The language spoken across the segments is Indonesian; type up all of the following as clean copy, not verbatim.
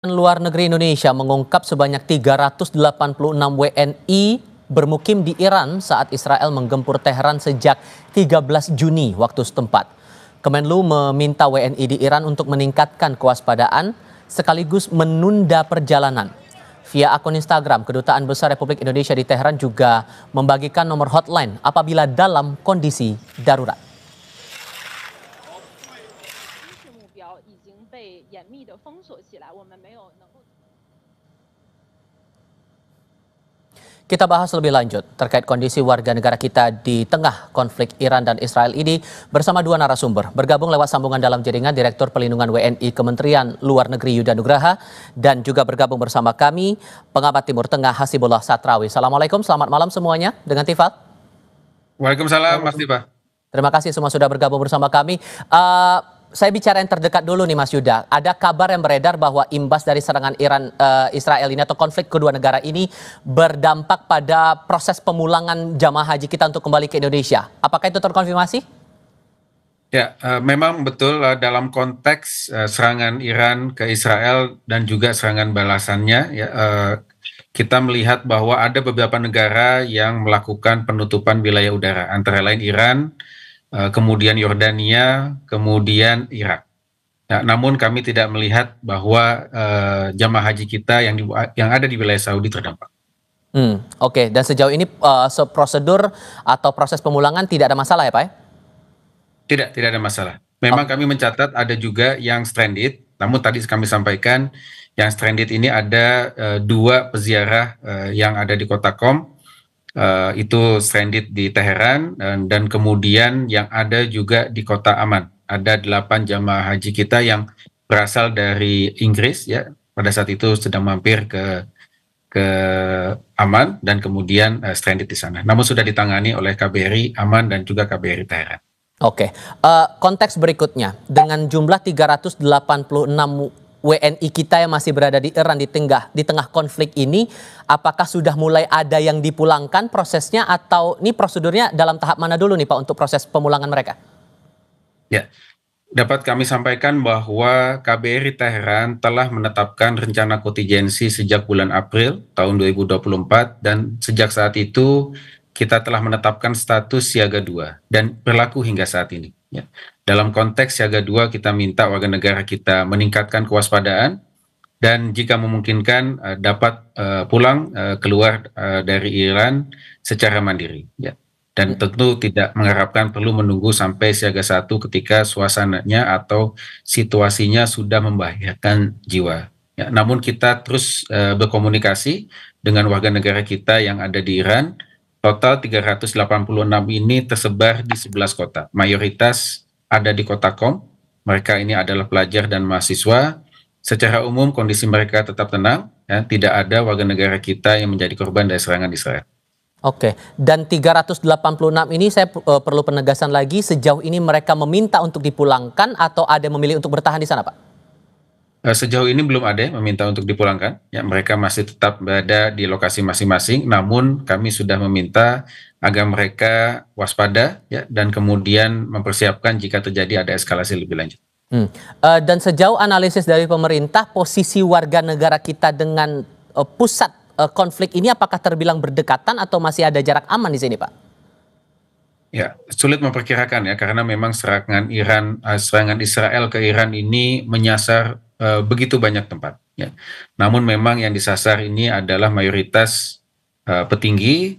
Luar negeri Indonesia mengungkap sebanyak 386 WNI bermukim di Iran saat Israel menggempur Teheran sejak 13 Juni waktu setempat. Kemenlu meminta WNI di Iran untuk meningkatkan kewaspadaan sekaligus menunda perjalanan. Via akun Instagram, Kedutaan Besar Republik Indonesia di Teheran juga membagikan nomor hotline apabila dalam kondisi darurat. Kita bahas lebih lanjut terkait kondisi warga negara kita di tengah konflik Iran dan Israel ini bersama dua narasumber. Bergabung lewat sambungan dalam jaringan Direktur Pelindungan WNI Kementerian Luar Negeri Yuda Nugraha dan juga bergabung bersama kami pengamat Timur Tengah Hasibullah Satrawi. Assalamualaikum, selamat malam semuanya dengan Tifal. Waalaikumsalam Mas Tifal. Terima kasih semua sudah bergabung bersama kami. Saya bicara yang terdekat dulu nih Mas Yuda. Ada kabar yang beredar bahwa imbas dari serangan Israel ini atau konflik kedua negara ini berdampak pada proses pemulangan jamaah haji kita untuk kembali ke Indonesia. Apakah itu terkonfirmasi? Ya, memang betul dalam konteks serangan Iran ke Israel dan juga serangan balasannya, ya, kita melihat bahwa ada beberapa negara yang melakukan penutupan wilayah udara, antara lain Iran, kemudian Yordania, kemudian Irak. Nah, namun kami tidak melihat bahwa jamaah haji kita yang ada di wilayah Saudi terdampak. Oke. Dan sejauh ini prosedur atau proses pemulangan tidak ada masalah ya Pak? Tidak ada masalah. Memang kami mencatat ada juga yang stranded, namun tadi kami sampaikan yang stranded ini ada dua peziarah yang ada di kota Qom. Itu stranded di Teheran dan kemudian yang ada juga di kota Aman. Ada 8 jamaah haji kita yang berasal dari Inggris, ya, pada saat itu sedang mampir ke Aman dan kemudian stranded di sana. Namun sudah ditangani oleh KBRI Aman dan juga KBRI Teheran. Oke. Konteks berikutnya dengan jumlah 386 WNI kita yang masih berada di Iran di tengah konflik ini, apakah sudah mulai ada yang dipulangkan prosesnya atau ini prosedurnya dalam tahap mana dulu nih Pak untuk proses pemulangan mereka? Ya, dapat kami sampaikan bahwa KBRI Teheran telah menetapkan rencana kontingensi sejak bulan April tahun 2024 dan sejak saat itu kita telah menetapkan status siaga 2 dan berlaku hingga saat ini. Ya. Dalam konteks siaga 2 kita minta warga negara kita meningkatkan kewaspadaan dan jika memungkinkan dapat pulang keluar dari Iran secara mandiri. Ya. Dan tentu tidak mengharapkan perlu menunggu sampai siaga 1 ketika suasananya atau situasinya sudah membahayakan jiwa. Ya, namun kita terus berkomunikasi dengan warga negara kita yang ada di Iran. Total 386 ini tersebar di 11 kota. Mayoritas ada di kota Qom. Mereka ini adalah pelajar dan mahasiswa. Secara umum kondisi mereka tetap tenang. Ya, tidak ada warga negara kita yang menjadi korban dari serangan Israel. Oke, dan 386 ini saya perlu penegasan lagi, sejauh ini mereka meminta untuk dipulangkan atau ada yang memilih untuk bertahan di sana Pak? Sejauh ini belum ada yang meminta untuk dipulangkan. Ya, mereka masih tetap berada di lokasi masing-masing. Namun kami sudah meminta agar mereka waspada, ya, dan kemudian mempersiapkan jika terjadi ada eskalasi lebih lanjut. Dan sejauh analisis dari pemerintah, posisi warga negara kita dengan pusat konflik ini apakah terbilang berdekatan atau masih ada jarak aman di sini Pak? Ya, sulit memperkirakan ya karena memang serangan Israel ke Iran ini menyasar begitu banyak tempat. Ya. Namun memang yang disasar ini adalah mayoritas petinggi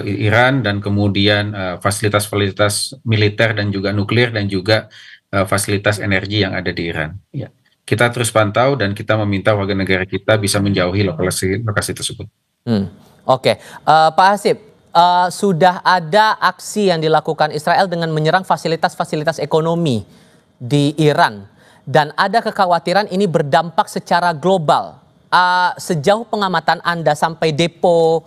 Iran dan kemudian fasilitas-fasilitas militer dan juga nuklir dan juga fasilitas energi yang ada di Iran. Ya. Kita terus pantau dan kita meminta warga negara kita bisa menjauhi lokasi tersebut. Oke. Pak Hasib, sudah ada aksi yang dilakukan Israel dengan menyerang fasilitas-fasilitas ekonomi di Iran. Dan ada kekhawatiran ini berdampak secara global. Sejauh pengamatan Anda sampai depo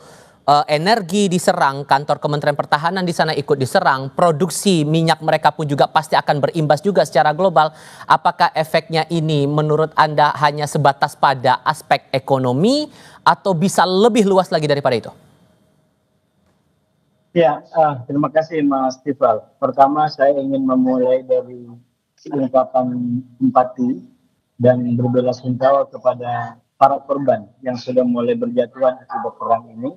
energi diserang, kantor Kementerian Pertahanan di sana ikut diserang, produksi minyak mereka pun juga pasti akan berimbas juga secara global. Apakah efeknya ini menurut Anda hanya sebatas pada aspek ekonomi atau bisa lebih luas lagi daripada itu? Ya, terima kasih Mas Tifal. Pertama saya ingin memulai dari ungkapan empati dan berbelasungkawa kepada para korban yang sudah mulai berjatuhan akibat perang ini,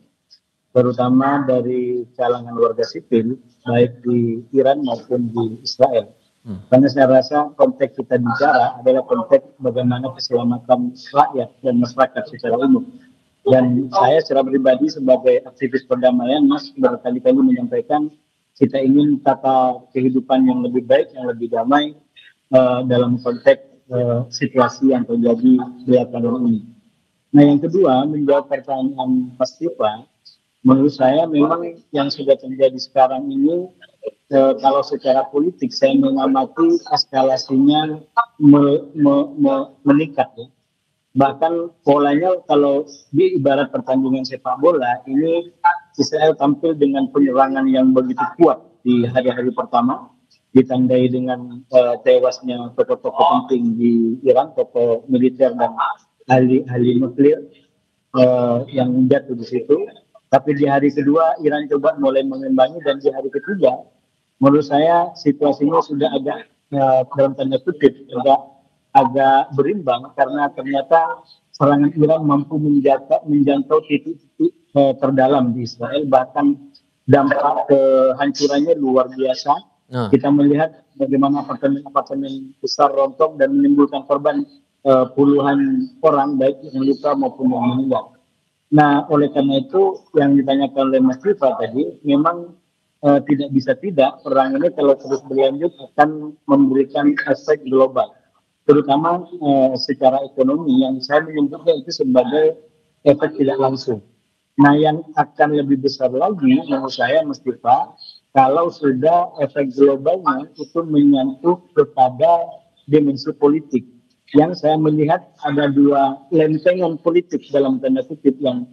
terutama dari kalangan warga sipil, baik di Iran maupun di Israel. Karena saya rasa konteks kita bicara adalah konteks bagaimana keselamatan rakyat dan masyarakat secara umum. Dan saya secara pribadi sebagai aktivis perdamaian, Mas, berkali-kali menyampaikan kita ingin tata kehidupan yang lebih baik, yang lebih damai dalam konteks situasi yang terjadi belakangan ini. Nah, yang kedua, menjawab pertanyaan Mas Tifa, menurut saya memang yang sudah terjadi sekarang ini, kalau secara politik saya mengamati eskalasinya meningkat ya. Bahkan polanya kalau di ibarat pertandingan sepak bola ini Israel tampil dengan penyerangan yang begitu kuat di hari-hari pertama, ditandai dengan tewasnya tokoh-tokoh penting di Iran, tokoh militer dan ahli nuklir yang jatuh di situ. Tapi di hari kedua Iran coba mulai mengimbangi, dan di hari ketiga menurut saya situasinya sudah agak dalam tanda kutip agak berimbang, karena ternyata serangan Iran mampu menjangkau titik-titik terdalam di Israel, bahkan dampak kehancurannya luar biasa. Kita melihat bagaimana apartemen besar rontok dan menimbulkan korban puluhan orang, baik yang luka maupun yang meninggal. Nah, oleh karena itu yang ditanyakan oleh Mas Tifa tadi, memang tidak bisa tidak perang ini kalau terus berlanjut akan memberikan efek global, terutama secara ekonomi yang saya menyebutnya itu sebagai efek tidak langsung. Nah, yang akan lebih besar lagi menurut saya, Mas Tifa, kalau sudah efek globalnya itu menyentuh kepada dimensi politik, yang saya melihat ada dua lempengan politik dalam tanda kutip yang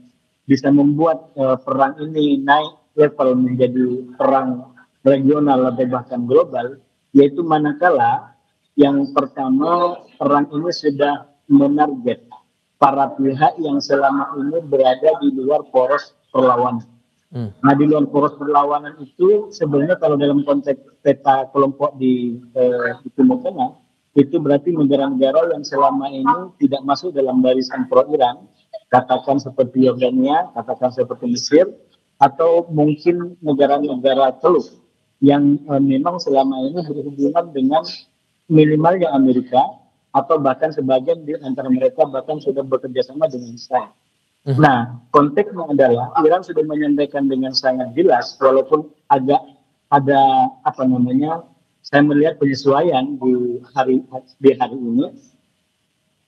bisa membuat perang ini naik level menjadi perang regional atau bahkan global, yaitu manakala yang pertama perang ini sudah menarget para pihak yang selama ini berada di luar poros perlawanan. Nah, di luar poros perlawanan itu sebenarnya kalau dalam konteks peta kelompok di Timur Tengah, itu berarti negara-negara yang selama ini tidak masuk dalam barisan pro-Iran, katakan seperti Yordania, katakan seperti Mesir, atau mungkin negara-negara Teluk yang memang selama ini berhubungan dengan minimalnya Amerika, atau bahkan sebagian di antara mereka bahkan sudah bekerja sama dengan Israel. Nah, konteksnya adalah Iran sudah menyampaikan dengan sangat jelas, walaupun agak ada saya melihat penyesuaian di hari ini,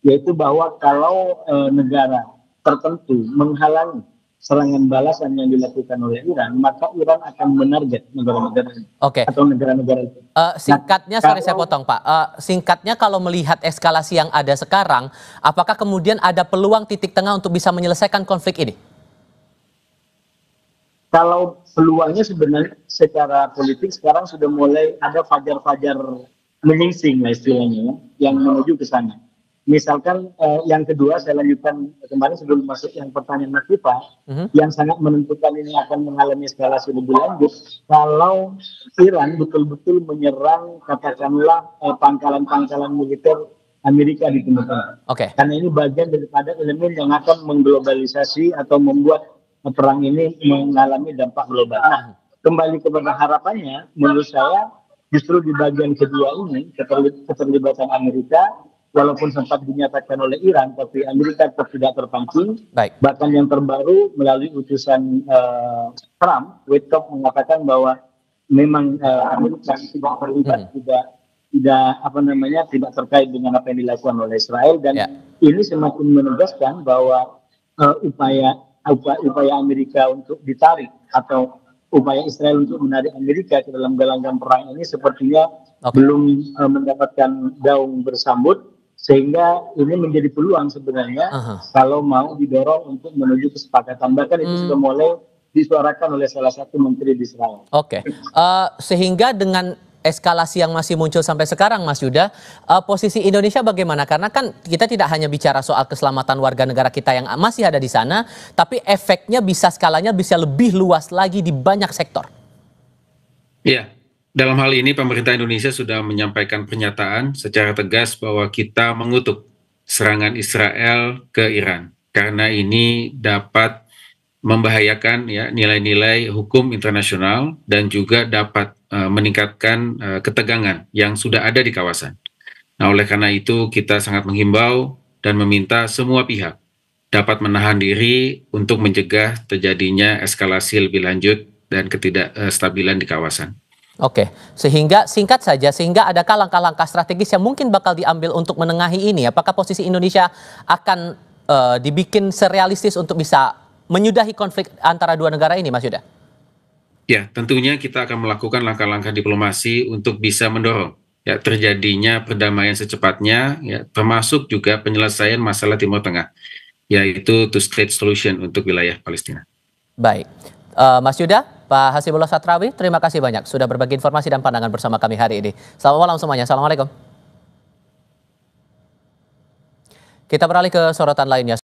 yaitu bahwa kalau negara tertentu menghalangi serangan balasan yang dilakukan oleh Iran, maka Iran akan menarget negara-negara atau negara-negara itu. Singkatnya, sorry saya potong Pak, singkatnya kalau melihat eskalasi yang ada sekarang, apakah kemudian ada peluang titik tengah untuk bisa menyelesaikan konflik ini? Kalau peluangnya sebenarnya secara politik sekarang sudah mulai ada fajar-fajar menyingsing lah istilahnya, yang menuju ke sana. Misalkan yang kedua saya lanjutkan kemarin sebelum masuk yang pertanyaan Mas Tifa, yang sangat menentukan ini akan mengalami eskalasi lebih lanjut kalau Iran betul-betul menyerang katakanlah pangkalan-pangkalan militer Amerika di Timur Tengah. Karena ini bagian daripada elemen yang akan mengglobalisasi atau membuat perang ini mengalami dampak global. Nah, kembali kepada harapannya, menurut saya justru di bagian kedua ini keterlibatan Amerika, walaupun sempat dinyatakan oleh Iran, tapi Amerika tetap tidak terpancing. Bahkan yang terbaru melalui utusan Trump, Witkoff mengatakan bahwa memang Amerika tidak terlibat, tidak terkait dengan apa yang dilakukan oleh Israel, dan ini semakin menegaskan bahwa upaya Amerika untuk ditarik atau upaya Israel untuk menarik Amerika ke dalam gelanggang perang ini sepertinya belum mendapatkan daun bersambut. Sehingga ini menjadi peluang sebenarnya kalau mau didorong untuk menuju kesepakatan. Bahkan itu sudah mulai disuarakan oleh salah satu menteri di Israel. Sehingga dengan eskalasi yang masih muncul sampai sekarang, Mas Yuda, posisi Indonesia bagaimana? Karena kan kita tidak hanya bicara soal keselamatan warga negara kita yang masih ada di sana, tapi efeknya skalanya bisa lebih luas lagi di banyak sektor. Iya. Dalam hal ini pemerintah Indonesia sudah menyampaikan pernyataan secara tegas bahwa kita mengutuk serangan Israel ke Iran, karena ini dapat membahayakan ya nilai-nilai hukum internasional dan juga dapat meningkatkan ketegangan yang sudah ada di kawasan. Nah, oleh karena itu kita sangat menghimbau dan meminta semua pihak dapat menahan diri untuk mencegah terjadinya eskalasi lebih lanjut dan ketidakstabilan di kawasan. Oke, sehingga singkat saja, sehingga adakah langkah-langkah strategis yang mungkin bakal diambil untuk menengahi ini? Apakah posisi Indonesia akan dibikin serealistis untuk bisa menyudahi konflik antara dua negara ini, Mas Yuda? Ya, tentunya kita akan melakukan langkah-langkah diplomasi untuk bisa mendorong ya terjadinya perdamaian secepatnya, ya, termasuk juga penyelesaian masalah Timur Tengah, yaitu two-state solution untuk wilayah Palestina. Baik, Mas Yuda, Pak Hasibullah Satrawi, terima kasih banyak sudah berbagi informasi dan pandangan bersama kami hari ini. Selamat malam semuanya, Assalamualaikum. Kita beralih ke sorotan lainnya.